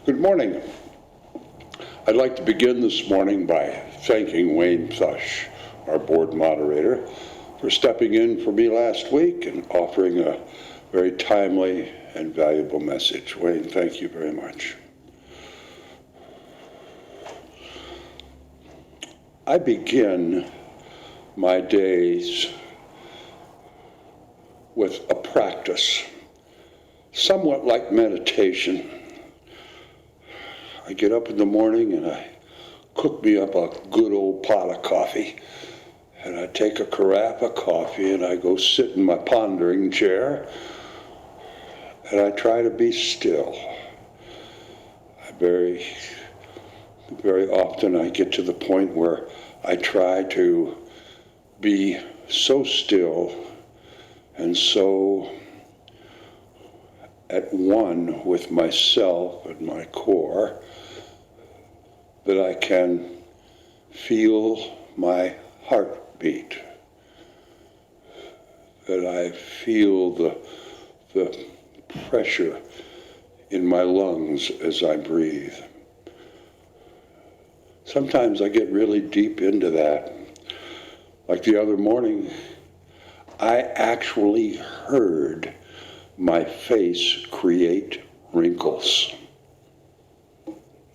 Good morning. I'd like to begin this morning by thanking Wayne Thusch, our board moderator, for stepping in for me last week and offering a very timely and valuable message. Wayne, thank you very much. I begin my days with a practice, somewhat like meditation. I get up in the morning and I cook me up a good old pot of coffee. And I take a carafe of coffee and I go sit in my pondering chair and I try to be still. Very often I get to the point where I try to be so still and so at one with myself and my core that I can feel my heartbeat, that I feel the pressure in my lungs as I breathe. Sometimes I get really deep into that. Like the other morning, I actually heard my face create wrinkles.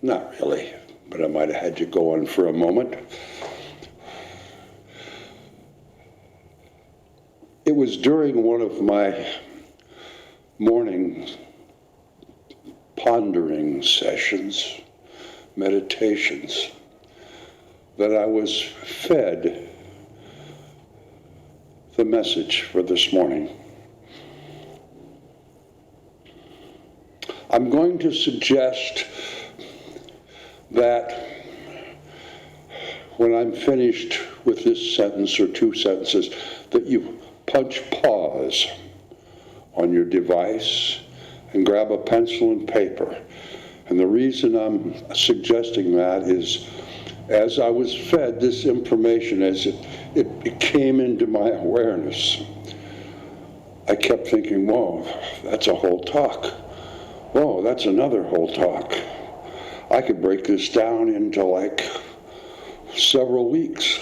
Not really, but I might have had to go on for a moment. It was during one of my morning pondering sessions, meditations, that I was fed the message for this morning. I'm going to suggest that when I'm finished with this sentence or two sentences, that you punch pause on your device and grab a pencil and paper. And the reason I'm suggesting that is as I was fed this information, as it came into my awareness, I kept thinking, whoa, that's a whole talk. Whoa, that's another whole talk. I could break this down into like several weeks.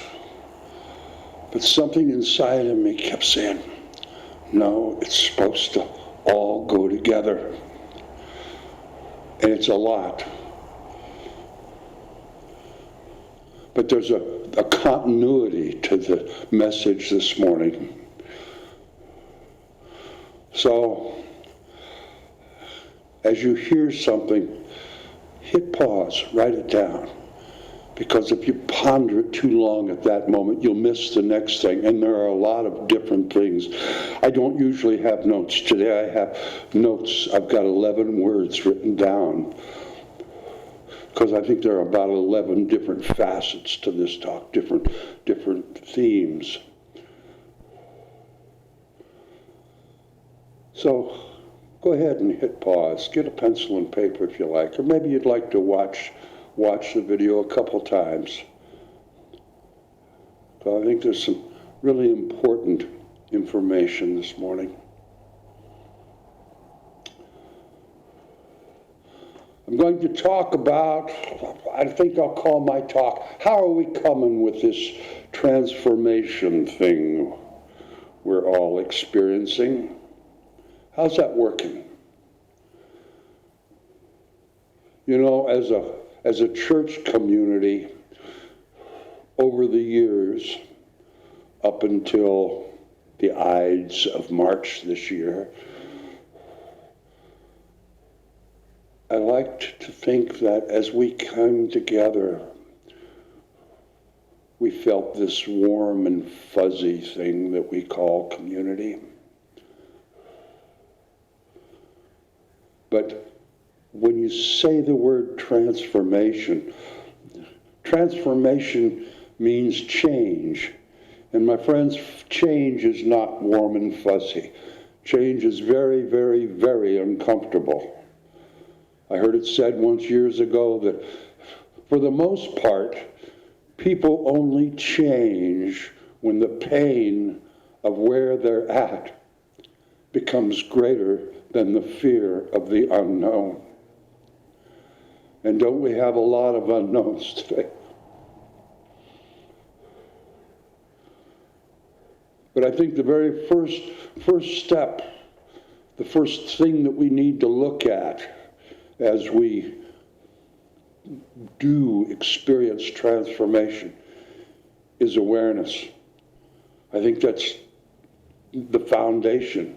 But something inside of me kept saying, no, it's supposed to all go together. And it's a lot. But there's a continuity to the message this morning. So, as you hear something, hit pause, write it down. Because if you ponder it too long at that moment, you'll miss the next thing. And there are a lot of different things. I don't usually have notes. Today I have notes. I've got 11 words written down. Because I think there are about 11 different facets to this talk, different themes. So go ahead and hit pause. Get a pencil and paper if you like. Or maybe you'd like to watch the video a couple times. So I think there's some really important information this morning. I'm going to talk about, I think I'll call my talk, how are we coming with this transformation thing we're all experiencing? How's that working? You know, as a church community, over the years, up until the Ides of March this year, I liked to think that as we came together, we felt this warm and fuzzy thing that we call community. But when you say the word transformation, transformation means change. And my friends, change is not warm and fuzzy. Change is very, very, very uncomfortable. I heard it said once years ago that for the most part, people only change when the pain of where they're at becomes greater than the fear of the unknown. And don't we have a lot of unknowns today? But I think the very first step, the first thing that we need to look at as we do experience transformation is awareness. I think that's the foundation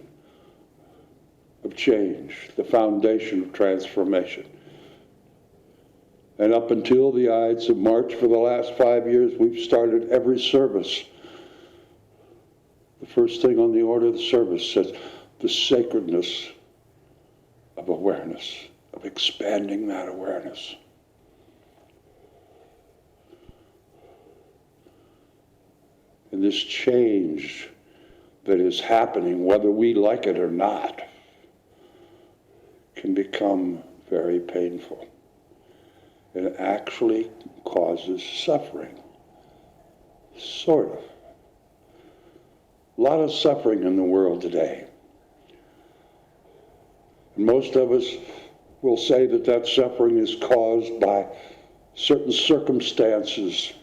of change, the foundation of transformation. And up until the Ides of March for the last 5 years, we've started every service. The first thing on the order of the service says the sacredness of awareness, of expanding that awareness. And this change that is happening, whether we like it or not, can become very painful. It actually causes suffering, sort of. A lot of suffering in the world today. And most of us will say that that suffering is caused by certain circumstances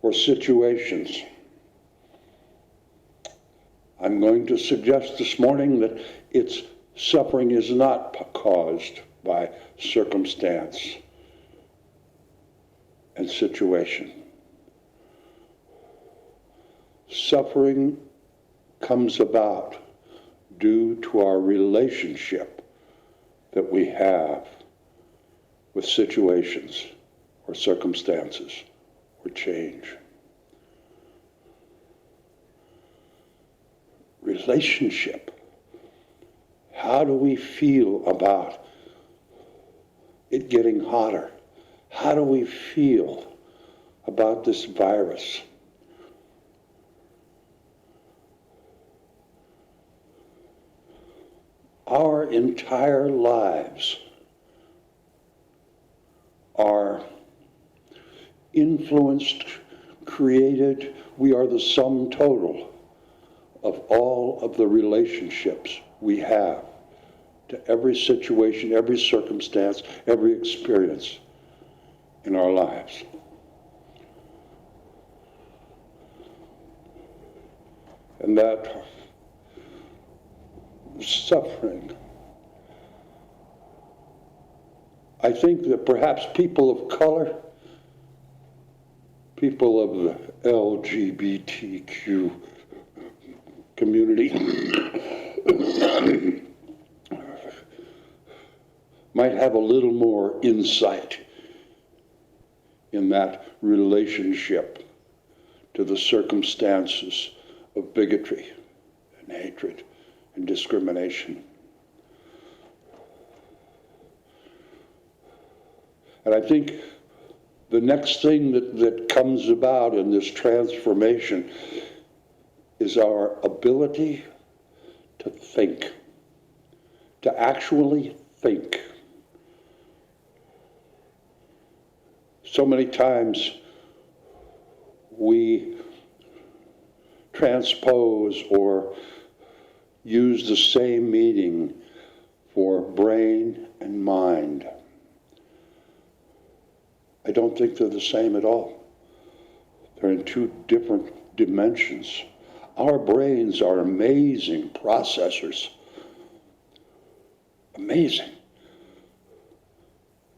or situations. I'm going to suggest this morning that its suffering is not caused by circumstance and situation. Suffering comes about due to our relationship that we have with situations or circumstances or change. Relationship. How do we feel about it getting hotter? How do we feel about this virus? Our entire lives are influenced, created. We are the sum total of all of the relationships we have to every situation, every circumstance, every experience in our lives. And that suffering, I think that perhaps people of color, people of the LGBTQ community might have a little more insight in that relationship to the circumstances of bigotry and hatred and discrimination. And I think the next thing that comes about in this transformation is our ability to think, to actually think. So many times we transpose or use the same meaning for brain and mind. I don't think they're the same at all. They're in two different dimensions. Our brains are amazing processors. Amazing.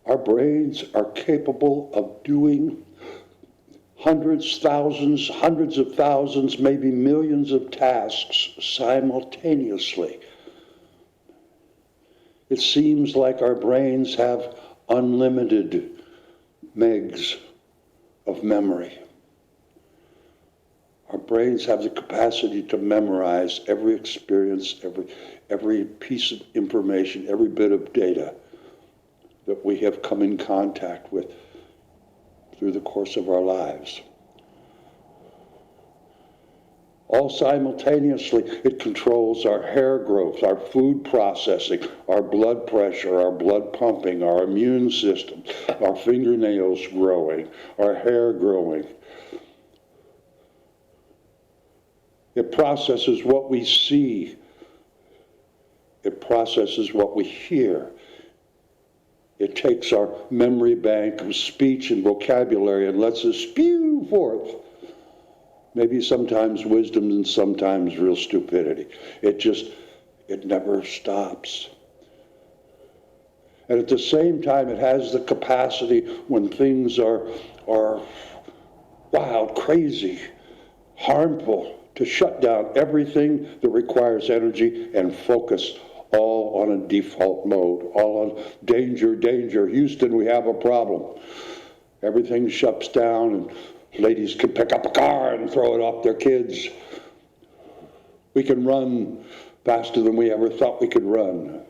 Our brains are capable of doing hundreds, thousands, hundreds of thousands, maybe millions of tasks simultaneously. It seems like our brains have unlimited megs of memory. Our brains have the capacity to memorize every experience, every piece of information, every bit of data that we have come in contact with through the course of our lives. All simultaneously, it controls our hair growth, our food processing, our blood pressure, our blood pumping, our immune system, our fingernails growing, our hair growing. It processes what we see. It processes what we hear. It takes our memory bank of speech and vocabulary and lets us spew forth. Maybe sometimes wisdom and sometimes real stupidity. It never stops. And at the same time, it has the capacity when things are wild, crazy, harmful, to shut down everything that requires energy and focus, all on a default mode, all on danger, danger. Houston, we have a problem. Everything shuts down and ladies can pick up a car and throw it off their kids. We can run faster than we ever thought we could run.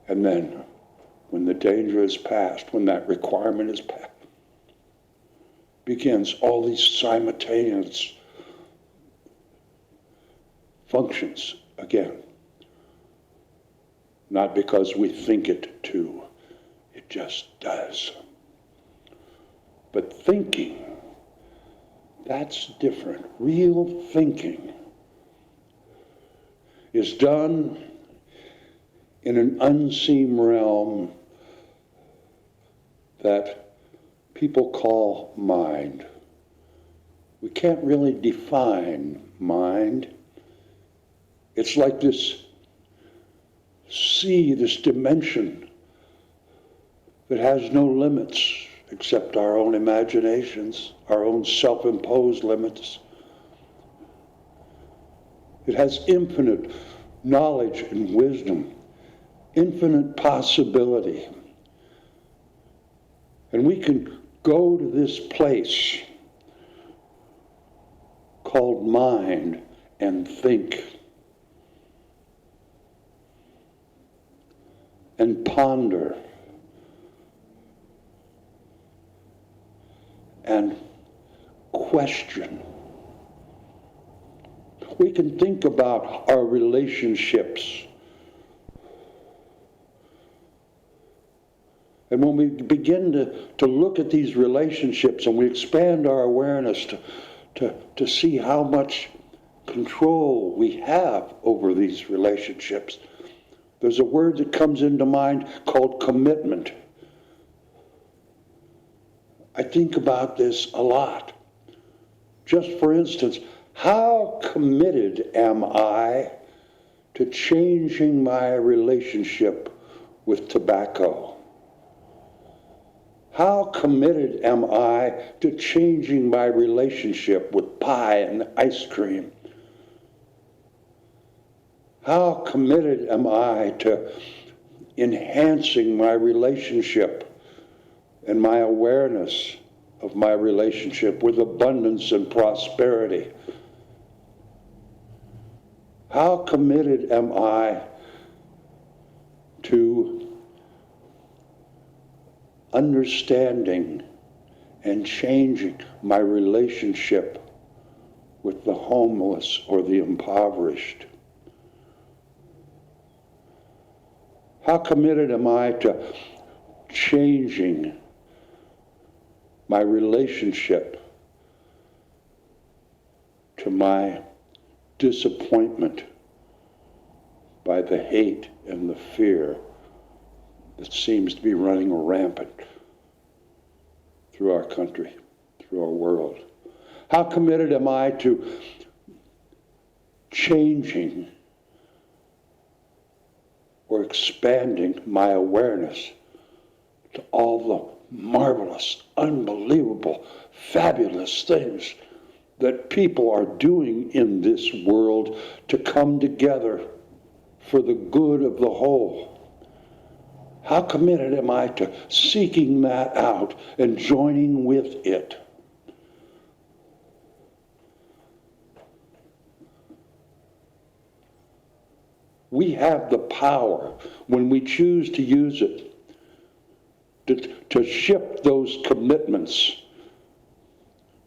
And then, when the danger is past, when that requirement is past, begins all these simultaneous functions again. Not because we think it to, it just does. But thinking, that's different. Real thinking is done in an unseen realm that people call mind. We can't really define mind. It's like this sea, this dimension that has no limits except our own imaginations, our own self-imposed limits. It has infinite knowledge and wisdom, infinite possibility. And we can go to this place called mind and think and ponder and question. We can think about our relationships. And when we begin to look at these relationships and we expand our awareness to see how much control we have over these relationships, there's a word that comes into mind called commitment. I think about this a lot. Just for instance, how committed am I to changing my relationship with tobacco? How committed am I to changing my relationship with pie and ice cream? How committed am I to enhancing my relationship and my awareness of my relationship with abundance and prosperity? How committed am I to understanding and changing my relationship with the homeless or the impoverished? How committed am I to changing my relationship to my disappointment by the hate and the fear that seems to be running rampant through our country, through our world? How committed am I to changing or expanding my awareness to all the marvelous, unbelievable, fabulous things that people are doing in this world to come together for the good of the whole? How committed am I to seeking that out and joining with it? We have the power, when we choose to use it, to shift those commitments,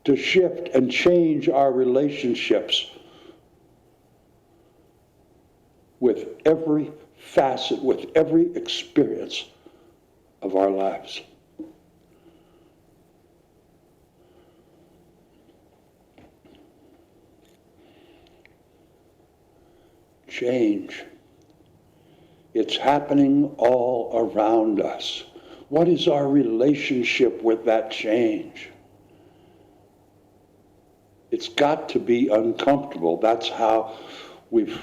to shift and change our relationships with every facet, with every experience of our lives. Change It's happening all around us. What is our relationship with that change? It's got to be uncomfortable. That's how we've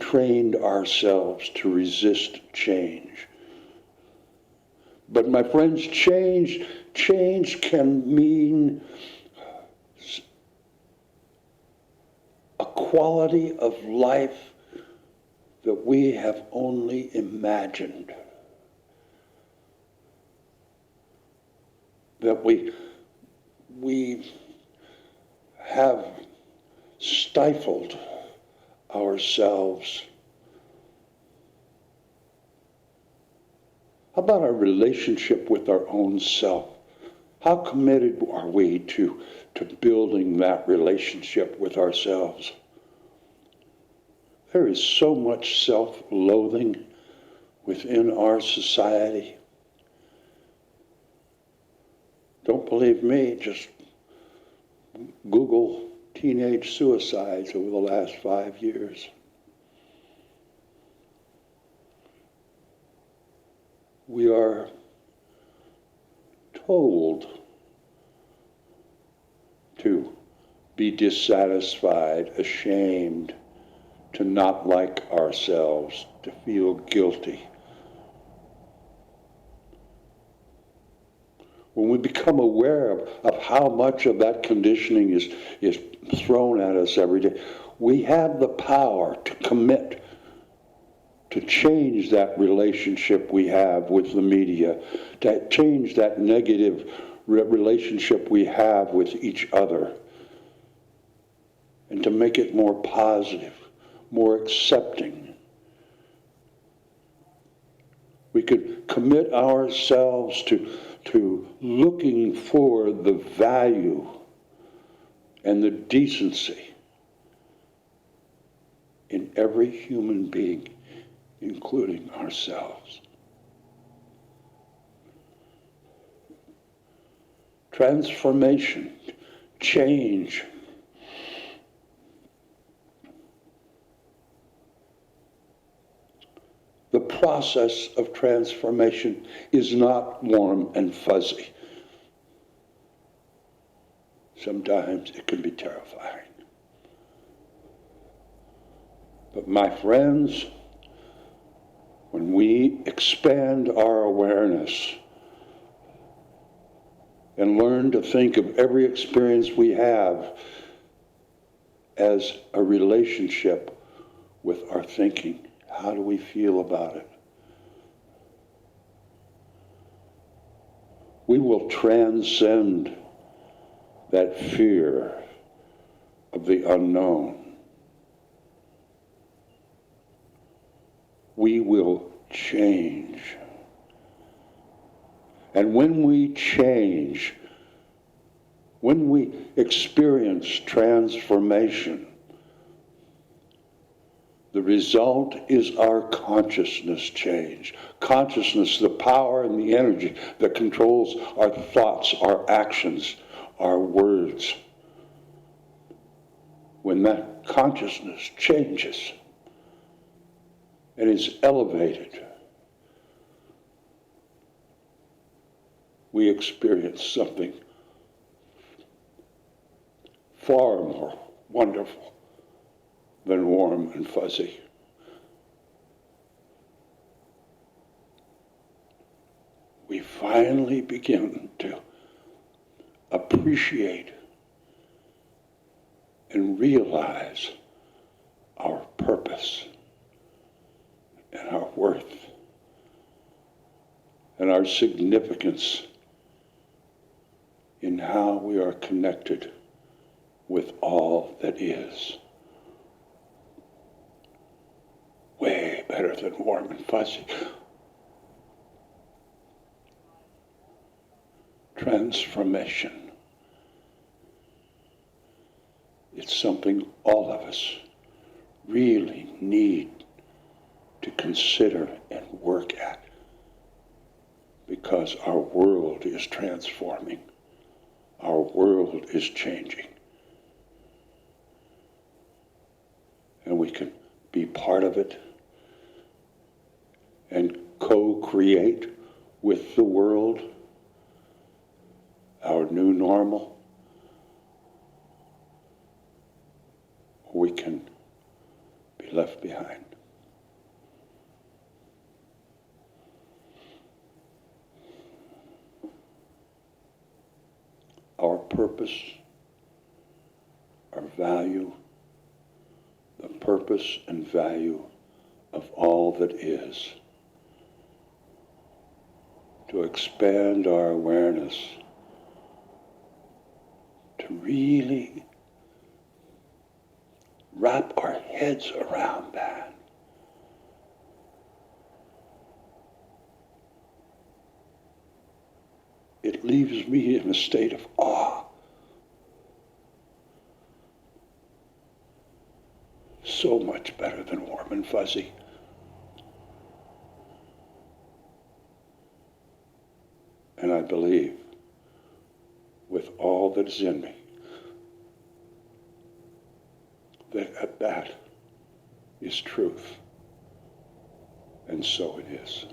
trained ourselves to resist change. But my friends, change can mean a quality of life that we have only imagined. That we have stifled ourselves. How about our relationship with our own self? How committed are we to building that relationship with ourselves? There is so much self-loathing within our society. Don't believe me, just Google teenage suicides over the last 5 years. We are told to be dissatisfied, ashamed, to not like ourselves, to feel guilty. When we become aware of how much of that conditioning is thrown at us every day, we have the power to commit to change that relationship we have with the media, to change that negative relationship we have with each other, and to make it more positive, more accepting. We could commit ourselves to looking for the value and the decency in every human being, including ourselves. Transformation, change. The process of transformation is not warm and fuzzy. Sometimes it can be terrifying. But my friends, when we expand our awareness and learn to think of every experience we have as a relationship with our thinking, how do we feel about it? We will transcend that fear of the unknown. We will change. And when we change, when we experience transformation, the result is our consciousness change. Consciousness, the power and the energy that controls our thoughts, our actions, our words. When that consciousness changes and is elevated, we experience something far more wonderful than warm and fuzzy. We finally begin to appreciate and realize our purpose and our worth and our significance in how we are connected with all that is. Way better than warm and fuzzy. Transformation. It's something all of us really need to consider and work at, because our world is transforming. Our world is changing. And we can be part of it and co-create with the world our new normal, we can be left behind. Our purpose, our value, the purpose and value of all that is, to expand our awareness, to really wrap our heads around that. It leaves me in a state of awe. So much better than warm and fuzzy. And I believe with all that is in me that is truth. And so it is.